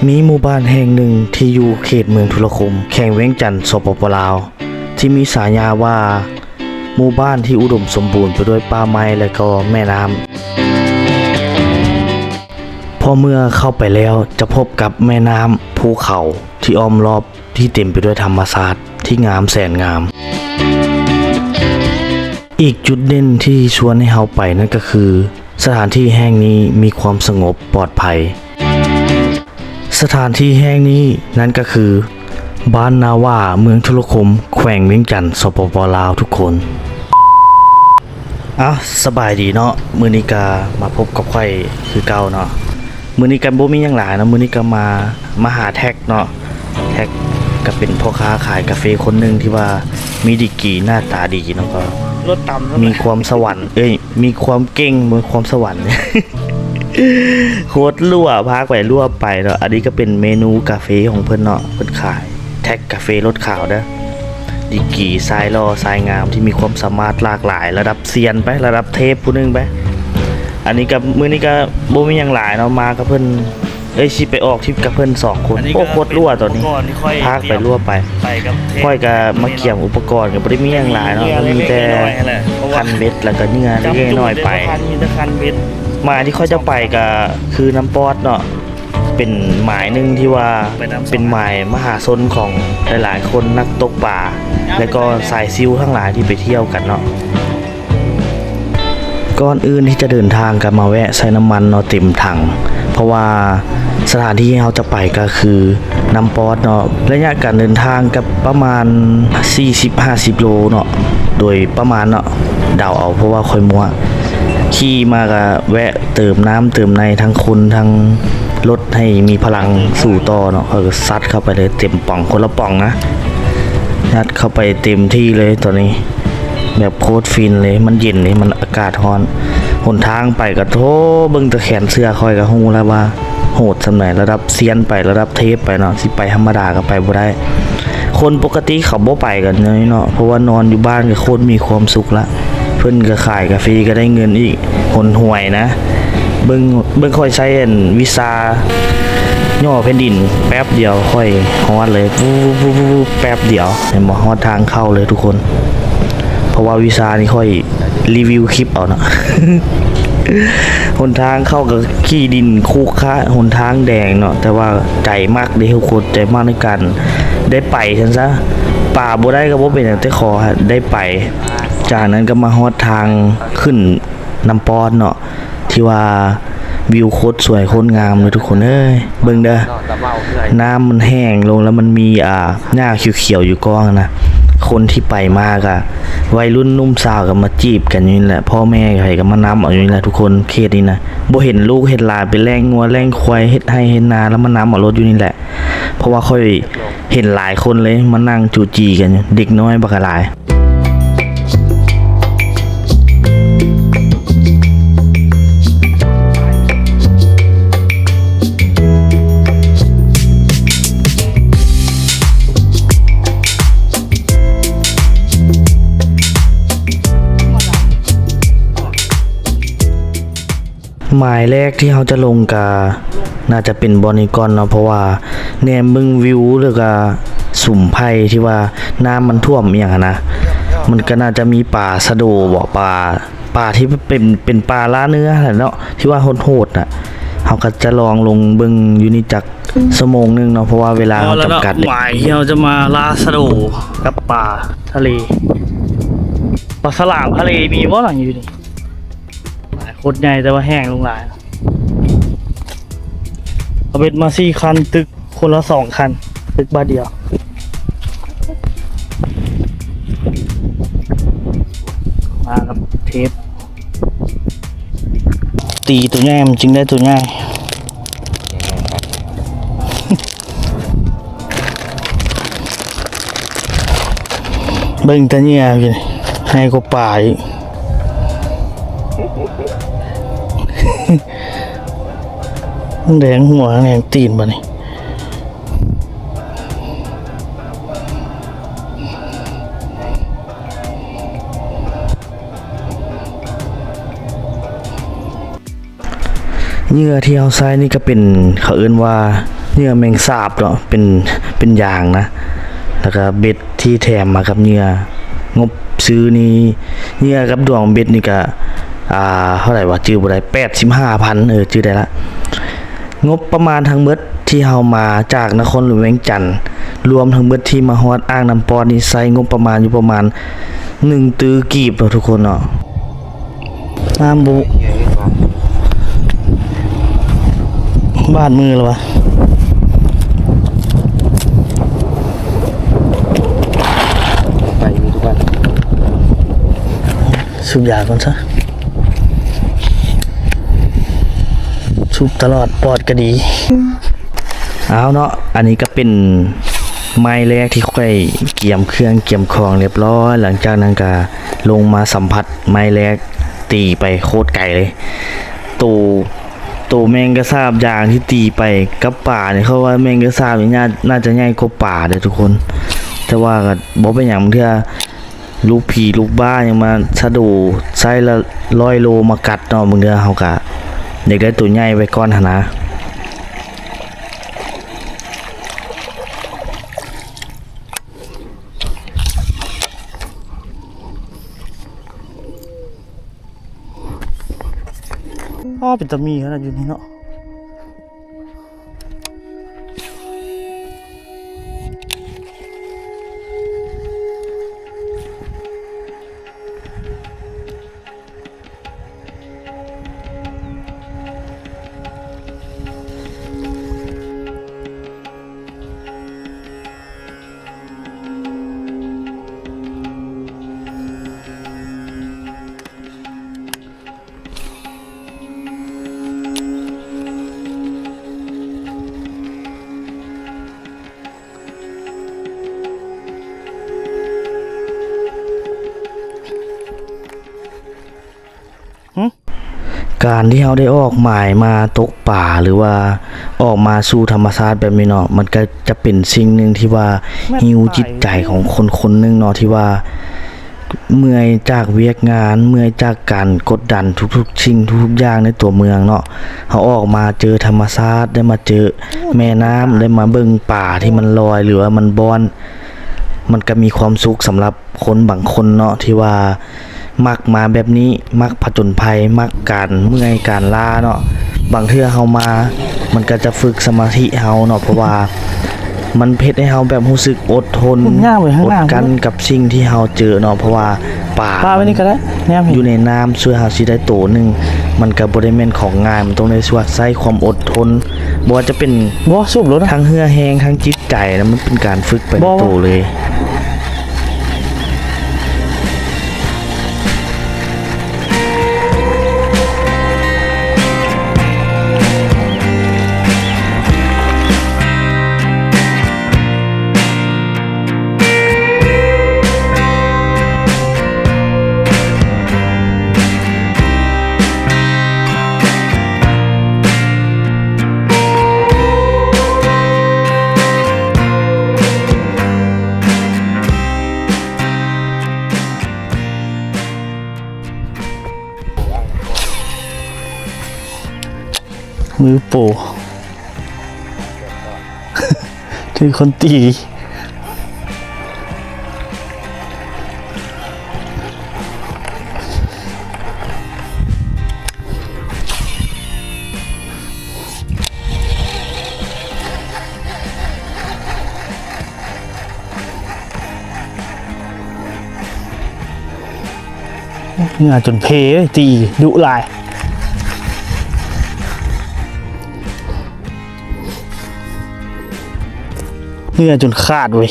มีหมู่บ้านแห่งหนึ่งที่อยู่เขตเมืองทุรคมแขวงเวียงจันทน์สปปลาวที่มีฉายาว่าหมู่บ้านที่อุดมสมบูรณ์ไปด้วยป่าไม้และก็แม่น้ำพอเมื่อเข้าไปแล้วจะพบกับแม่น้ำภูเขาที่อ้อมรอบที่เต็มไปด้วยธรรมชาติที่งามแสนงามอีกจุดเด่นที่ชวนให้เฮาไปนั่นก็คือสถานที่แห่งนี้มีความสงบปลอดภัยสถานที่แห่งนี้นั่นก็คือบ้านนาว่าเมืองทุรคมแขวงเวียงจันทน์สปปลาวทุกคนสบายดีเนาะมื้อนี้ก็มาพบกับข่อยคือเก่าเนาะมื้อนี้ก็บ่มีหยังหลายเนาะมื้อนี้ก็มาหาแท็กเนาะแท็กก็เป็นพ่อค้าขายกาแฟคนหนึงที่ว่ามีดีกรีหน้าตาดีเนาะก็รถต่ำมีความสวรรค์มีความเก่งมีความสวรรค์ โคตรรั่วพาไปรั่วไปเนาะอันนี้ก็เป็นเมนูกาแฟของเพิ่นเนาะเพิ่นขายแท็กกาแฟรสขาวเด้อดีกรีสายรอสายงามที่มีความสามารถหลากหลายระดับเซียนไประดับเทพผู้นึงไปอันนี้ก็มื้อนี้ก็บ่มีหยังหลายเนาะมากับเพิ่นสิไปออกทริปกับเพิ่น2คนโคตรรั่วตอนนี้พาไปรั่วไปค่อยก็มาเกี่ยมอุปกรณ์ก็บ่ได้มีหยังหลายเนาะมีแต่คันเบ็ดแล้วก็เนื้อเล็กๆน้อยๆไปมาที่เขาจะไปก็คือน้ำปอดเนาะเป็นหมายหนึ่งที่ว่าเป็นหมายมหาชนของหลายๆคนนักตกปลาและก็สายซิลทั้งหลายที่ไปเที่ยวกันเนาะก่อนอื่นที่จะเดินทางกันมาแวะใส่น้ำมันเนาะเต็มถังเพราะว่าสถานที่ที่เราจะไปก็คือน้ำปอดเนาะระยะการเดินทางกับประมาณ 40-50 โลเนาะโดยประมาณเนาะเดาเอาเพราะว่าค่อยมัวขี่มาก็แวะเติมน้ำเติมในทั้งคนทั้งรถให้มีพลังสู่ต่อเนาะก็ซัดเข้าไปเลยเต็มป่องคนละป่องนะยัดเข้าไปเต็มที่เลยตอนนี้แบบโคตรฟินเลยมันเย็นเลยมันอากาศร้อนหนทางไปก็โธ่เบิ่งตะแขนเสื้อคอยก็ฮู้แล้วว่าโหดสำไหนระดับเซียนไประดับเทพไปเนาะสิไปธรรมดาก็ไปบ่ได้คนปกติเขาบ่ไปกันเนาะเพราะว่านอนอยู่บ้านก็โคตรมีความสุขละเพิ่นก็ขายกาแฟก็ได้เงินอีกหนห่วยนะเบิ่งค่อยใช้วีซ่าย่อแผ่นดินแป๊บเดียวค่อยฮอดเลยแป๊บเดียวเห็นบ่ฮอดทางเข้าเลยทุกคนเพราะว่าวีซ่านี่ค่อยรีวิวคลิปเอาเนาะ หนทางเข้ากับขี้ดินคูคะหนทางแดงเนาะแต่ว่าใจมากเด้ทุกคนใจมากในการได้ไปซั่นซะป่าบ่ได้ก็บ่เป็นหยังแต่ขอได้ไปจากนั้นก็มาฮอดทางขึ้นน้ำปอดเนาะที่ว่าวิวโคตรสวยโคตรงามเลยทุกคนเอ้ยเบิ่งเด้อน้ำมันแห้งลงแล้วมันมีหญ้าเขียวๆอยู่กองนะคนที่ไปมากอะวัยรุ่นนุ่มสาวก็มาจีบกันอยู่นี่แหละพ่อแม่ใครก็มานำเอาอยู่นี่แหละทุกคนเขตนี้นะบ่เห็นลูกเห็นหลานไปแล่งงัวแล่งควายเฮ็ดให้เฮ็ดนาแล้วมานำเอารถอยู่นี่แหละเพราะว่าค่อยเห็นหลายคนเลยมานั่งจูจีกันเด็กน้อยบักหลายหมายแรกที่เขาจะลงกาน่าจะเป็นบอนิกอนเนาะเพราะว่าแนมมึงวิวหรือก็สุ่มไผ่ที่ว่าน้ำมันท่วมอย่างนะมันก็น่าจะมีป่าสะโดบ่ป่าที่เป็นป่าล่าเนื้อแหละเนาะที่ว่าโหดๆน่ะเขาก็จะลองลงเบิ่งอยู่นี่จักชั่วโมงนึงเนาะเพราะว่าเวลาเขาจำกัดหมายที่เราจะมาล่าสะโดกับป่าทะเลปลาสลามทะเลมีบ่หลังอยู่นี่โคตรใหญ่แต่ว่าแห้งลงหลายเอาเบ็ดมา4 คันตึกคนละ2 คันตึกบ้านเดียวมาครับเทปตีตัวใหญ่มันจึงได้ตัวใหญ่ เบิ่งตะเนี่ยกินให้ก็ป่าอีกแดงหัวแดงตีนบ่นี่ เหยื่อที่เอาใช้นี่ก็เป็นเขาเอิ้นว่า เหยื่อแมงสาบเนาะเป็นอย่างนะแล้วก็เบ็ดที่แถมมากับเหยื่องบซื้อนี่เหยื่อกับดวงเบ็ดนี่ก็เท่าไหร่วะจื้อบ่ได้85,000จื้อได้ละงบประมาณทั้งหมดที่เฮามาจากนครหลวงเวียงจันทน์รวมทั้งหมดที่มาฮอดอ่างน้ำปอนนี่ใช้งบประมาณอยู่ประมาณ1ตื้อกีบเนาะทุกคนเนาะน้ำบุบ้านมือแล้ววะไปมีทุกบ้านสูบยาก่อนซะสูบตลอดปลอดก็ดีเอาเนาะอันนี้ก็เป็นไม้แรกที่ค่อยเกี่ยมเครื่องเกี่ยมของเรียบร้อยหลังจากนั้นก็ลงมาสัมผัสไม้แรกตีไปโคตรไกลเลยตัวแมงกระซาบยางที่ตีไปกับป่าเนี่ยเขาว่าแมงกระซาบนี่น่าจะใหญ่กว่าป่าเด้อทุกคนแต่ว่าก็บ่เป็นหยังเทื่อลูกผีลูกบ้ายังมาสะดูไส้ละ100 โลมากัดเนาะมึงเด้อเฮาก็อยากได้ตัวใหญ่ไว้ก่อนหั่นนะเป็นตะมีขนาดอยู่นี่เนาะการที่เราได้ออกหมายมาตกป่าหรือว่าออกมาสู่ธรรมชาติแบบนี้เนาะมันก็จะเป็นสิ่งหนึ่งที่ว่าหิวจิตใจของคนคนหนึ่งเนาะที่ว่าเมื่อยจากเวียกงานเมื่อยจากการกดดันทุกๆสิ่งทุกๆอย่างในตัวเมืองเนาะเขาออกมาเจอธรรมชาติได้มาเจอแม่น้ำได้มาเบิ่งป่าที่มันลอยหรือว่ามันบอนมันก็มีความสุขสำหรับคนบางคนเนาะที่ว่ามักมาแบบนี้มักผจญภัยมักการเมื่อยการล่าเนาะบางเทื่อเฮามามันก็จะฝึกสมาธิเฮาเนาะเพราะว่ามันเฮ็ดให้เฮาแบบรู้สึกอดทนอดกันกับสิ่งที่เฮาเจอเนาะเพราะว่าป่าไว้นี่ก็ได้อยู่ในน้ำช่วยเฮาสิได้โตนึงมันก็บ่ได้แม่นของง่ายมันต้องได้ใช้ความอดทนบ่ว่าจะเป็นสูบรถทั้งเหือแห้งทั้งจิตใจแล้วมันเป็นการฝึกไปในโตเลยมือโปถือคนตีเหงื่อจนเพตีดุลายเหงื่อจนขาดเว้ย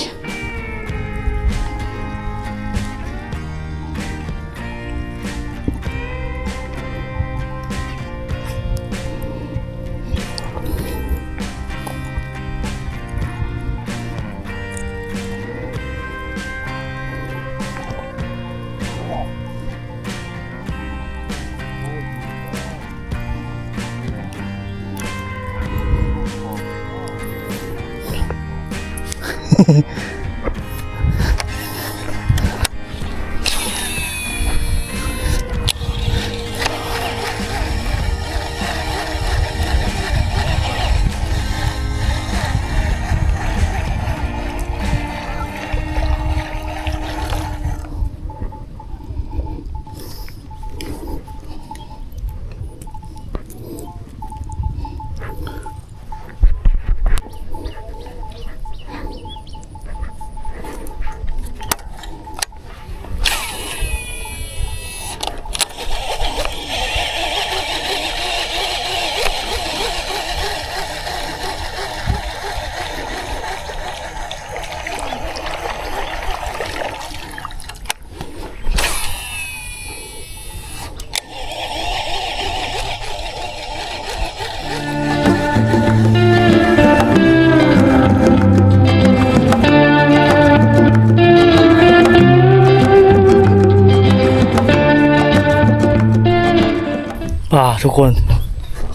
ทุกคน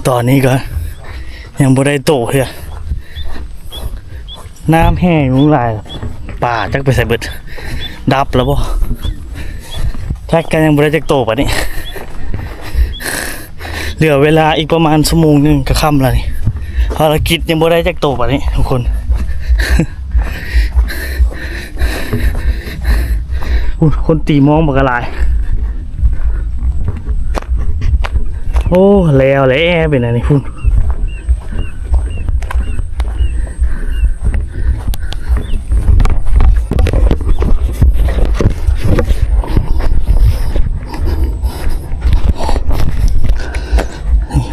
ตอนนี้ก็ยังบ่ได้โตเฮ้ยน้ำแห้งลุงหลายป่าจักไปใส่เบิดดับแล้วบ่แท็กกันยังบ่ได้จักโตป่ะนี่เหลือเวลาอีกประมาณชั่วโมงนึงก็ค่ำแล้วนี่ภารกิจยังบ่ได้จักโตป่ะนี่ทุกคนคนตีมองบักหลายโอ้แล้วเป็นอะไรพุ่น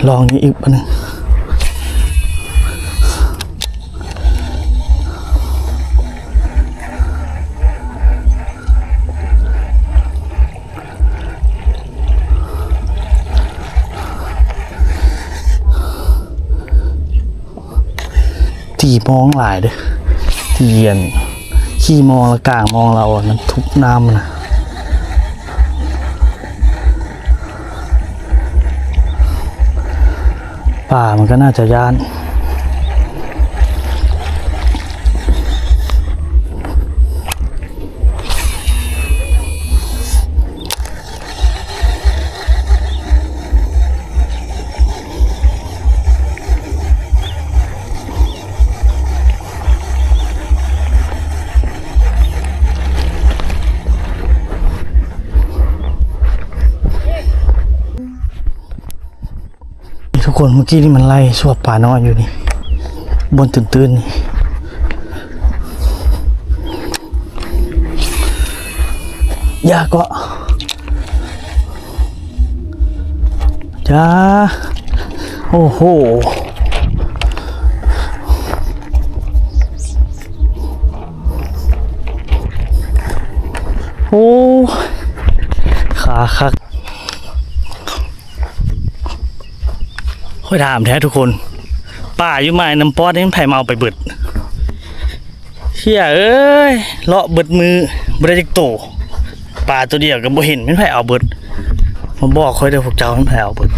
ลองนี้อีกปะนึงตีมองหลายเด้อตีเย็นขี้มองละกลางมองเราอ่ะมันทุบน้ำนะป่ามันก็น่าจะย่านทุกคนเมื่อกี้นี่มันไล่สวบป่าน้อยอยู่นี่บนตื่นๆนี่ยากก็จ้าโอ้โหโอ้ขาคักค่อยถามแท้ทุกคนป่าอยู่มาน้ำป๊อดนี่มันไผเมาไปเบิดเชี่ยเอ้ยเลาะเบิดมือบ่ได้จักโตป่าตัวเดียวก็บ่เห็นมันไผเอาเบิดมาบอกค่อยเด้อพวกเจ้ามันไผเอาเบิด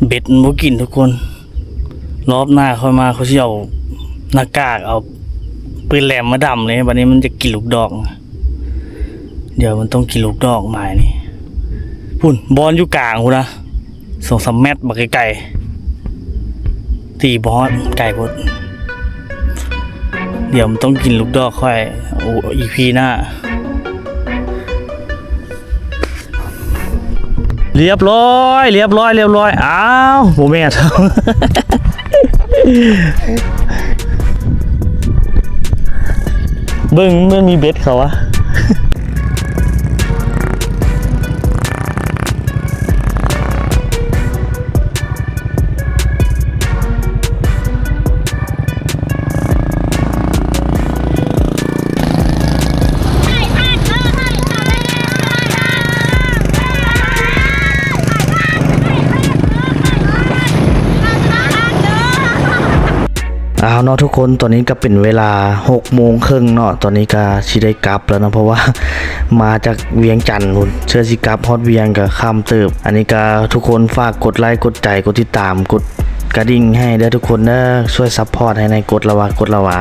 เบ็ดมันบ่กินทุกคนรอบหน้าค่อยมาเขาสิเอาหน้ากากเอาปืนแหลมมาดำเลยวันนี้มันจะกินลูกดอกเดี๋ยวมันต้องกินลูกดอกหมายนี่พุ่นบอลอยู่กลางกูนะ2-3 เมตรบักไก่ตีบอลไก่พดเดี๋ยวมันต้องกินลูกดอกค่อยโอ้อีพีหน้าเรียบร้อยอ้าวโมเมนต์เบิ้งเมื่อมีเบ็ดเขาวะเอาเนาะทุกคนตอนนี้ก็เป็นเวลา18:30เนาะตอนนี้ก็สิได้กลับแล้วนะเพราะว่ามาจากเวียงจันทน์เชื่อสิกลับฮอดเวียงก็ค่ำเติบอันนี้ก็ทุกคนฝากกดไลค์กดใจกดติดตามกดกระดิ่งให้เด้อทุกคนเด้อช่วยซัพพอร์ตให้ในกดละวา